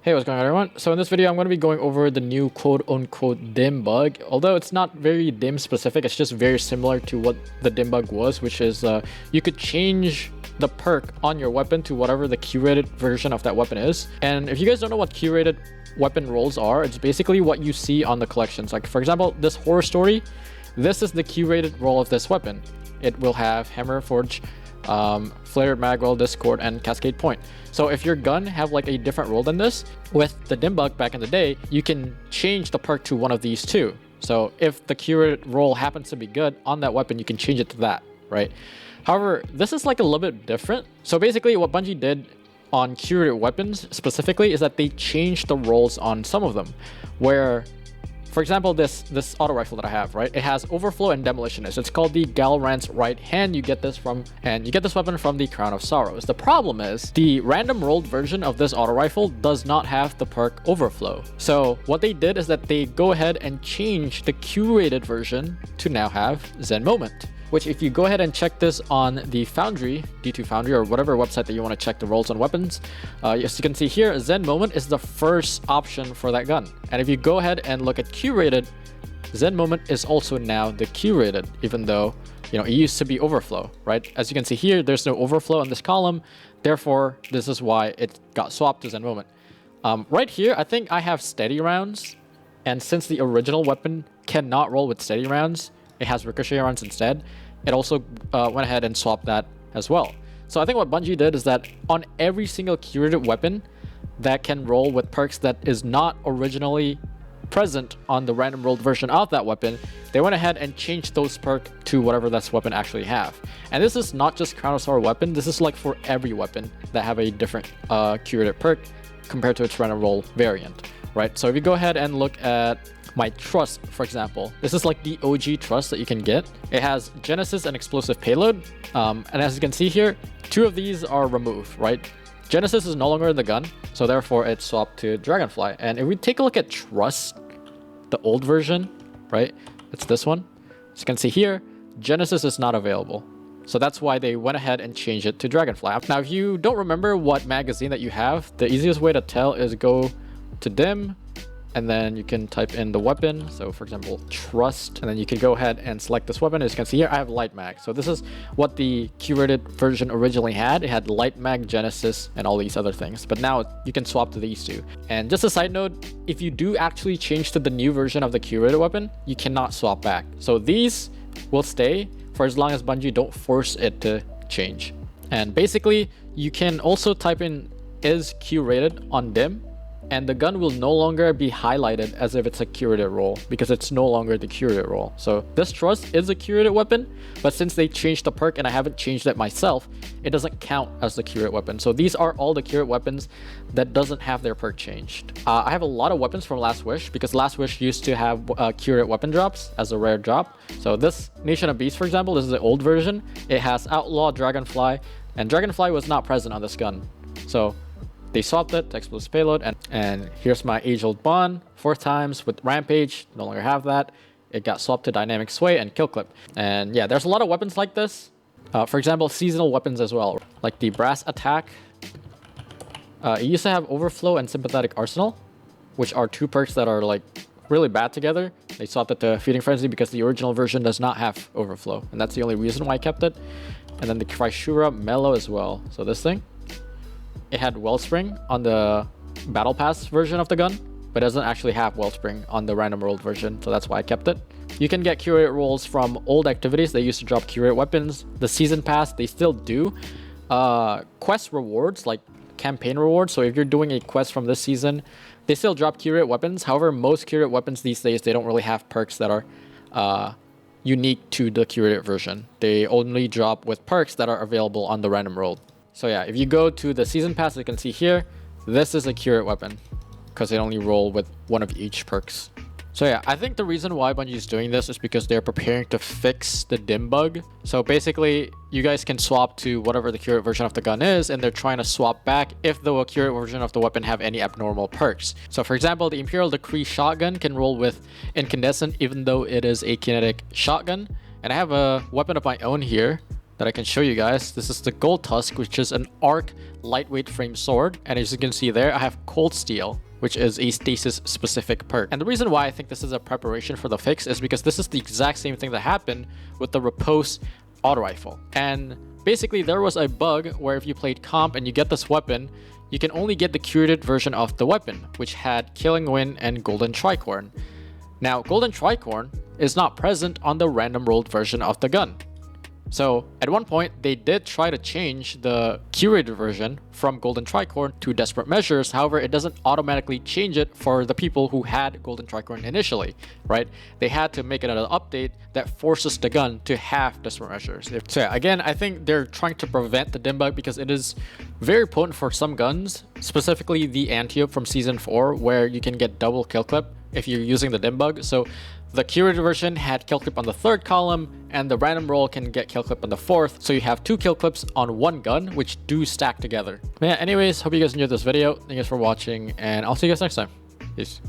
Hey, what's going on everyone? So in this video, I'm going to be going over the new quote-unquote dim bug. Although it's not very dim specific, it's just very similar to what the dim bug was, which is you could change the perk on your weapon to whatever the curated version of that weapon is. And if you guys don't know what curated weapon rolls are, it's basically what you see on the collections. Like for example, this horror story, this is the curated roll of this weapon. It will have Hammer Forge, Flared Magwell, Discord, and Cascade Point. So if your gun have like a different roll than this, with the dim bug back in the day, you can change the perk to one of these two. So if the curated roll happens to be good on that weapon, you can change it to that, right? However, this is like a little bit different. So basically what Bungie did on curated weapons specifically is that they changed the rolls on some of them, where for example, this auto rifle that I have, right? It has overflow and demolitionist. It's called the Galrant's right hand. You get this weapon from the Crown of Sorrows. The problem is the random rolled version of this auto rifle does not have the perk overflow. So what they did is that they go ahead and change the curated version to now have Zen Moment, which if you go ahead and check this on the Foundry, D2 Foundry, or whatever website that you want to check the rolls on weapons, as you can see here, Zen Moment is the first option for that gun. And if you go ahead and look at curated, Zen Moment is also now the curated, even though, it used to be overflow, right? As you can see here, there's no overflow on this column. Therefore, this is why it got swapped to Zen Moment. Right here, I think I have steady rounds. And since the original weapon cannot roll with steady rounds, it has ricochet rounds instead, it also went ahead and swapped that as well. So I think what Bungie did is that on every single curated weapon that can roll with perks that is not originally present on the random rolled version of that weapon, they went ahead and changed those perks to whatever that weapon actually have. And this is not just Crown of Sorrow weapon, this is like for every weapon that have a different curated perk compared to its random roll variant, right? So if you go ahead and look at my Trust, for example, this is like the OG Trust that you can get. It has Genesis and Explosive Payload, and as you can see here, two of these are removed, right? Genesis is no longer in the gun, so therefore it's swapped to Dragonfly. And if we take a look at Trust, the old version, right, it's this one. As you can see here, Genesis is not available, so that's why they went ahead and changed it to Dragonfly. Now if you don't remember what magazine that you have, the easiest way to tell is go to dim, and then you can type in the weapon. So for example, Trust, and then you can go ahead and select this weapon. As you can see here, I have light mag. So this is what the curated version originally had. It had light mag, Genesis, and all these other things. But now you can swap to these two. And just a side note, if you do actually change to the new version of the curated weapon, you cannot swap back. So these will stay for as long as Bungie don't force it to change. And basically, you can also type in is curated on dim, and the gun will no longer be highlighted as if it's a curated roll because it's no longer the curated roll. So this Trust is a curated weapon, but since they changed the perk and I haven't changed it myself, it doesn't count as the curated weapon. So these are all the curated weapons that doesn't have their perk changed. I have a lot of weapons from Last Wish because Last Wish used to have curated weapon drops as a rare drop. So this Nation of Beasts, for example, this is the old version. It has Outlaw, Dragonfly, and Dragonfly was not present on this gun. So they swapped it to Explosive Payload, and here's my age-old bond, 4 times with Rampage, no longer have that. It got swapped to Dynamic Sway and Kill Clip. And yeah, there's a lot of weapons like this. For example, seasonal weapons as well, like the Brass Attack. It used to have Overflow and Sympathetic Arsenal, which are two perks that are like really bad together. They swapped it to Feeding Frenzy because the original version does not have Overflow, and that's the only reason why I kept it. And then the Krishura Mellow as well. So this thing, it had Wellspring on the Battle Pass version of the gun, but doesn't actually have Wellspring on the random rolled version, so that's why I kept it. You can get curated rolls from old activities. They used to drop curated weapons. The Season Pass, they still do. Quest rewards, like campaign rewards, so if you're doing a quest from this season, they still drop curated weapons. However, most curated weapons these days, they don't really have perks that are unique to the curated version. They only drop with perks that are available on the random rolled. So yeah, if you go to the Season Pass, you can see here, this is a curated weapon because they only roll with one of each perks. So yeah, I think the reason why Bungie is doing this is because they're preparing to fix the dim bug. So basically, you guys can swap to whatever the curated version of the gun is, and they're trying to swap back if the curated version of the weapon have any abnormal perks. So for example, the Imperial Decree shotgun can roll with Incandescent even though it is a kinetic shotgun. And I have a weapon of my own here, that I can show you guys. This is the Gold Tusk, which is an arc lightweight frame sword. And as you can see there, I have Cold Steel, which is a stasis specific perk. And the reason why I think this is a preparation for the fix is because this is the exact same thing that happened with the Repose auto rifle. And basically there was a bug where if you played comp and you get this weapon, you can only get the curated version of the weapon, which had Killing Wind and Golden Tricorn. Now, Golden Tricorn is not present on the random rolled version of the gun. So at one point, they did try to change the curated version from Golden Tricorn to Desperate Measures. However, it doesn't automatically change it for the people who had Golden Tricorn initially, right? They had to make another update that forces the gun to have Desperate Measures. So yeah, again, I think they're trying to prevent the dim bug because it is very potent for some guns, specifically the Antiope from Season 4, where you can get double kill clip if you're using the dim bug. So the curated version had kill clip on the 3rd column, and the random roll can get kill clip on the 4th. So you have 2 kill clips on one gun, which do stack together. But yeah, anyways, hope you guys enjoyed this video. Thank you guys for watching, and I'll see you guys next time. Peace.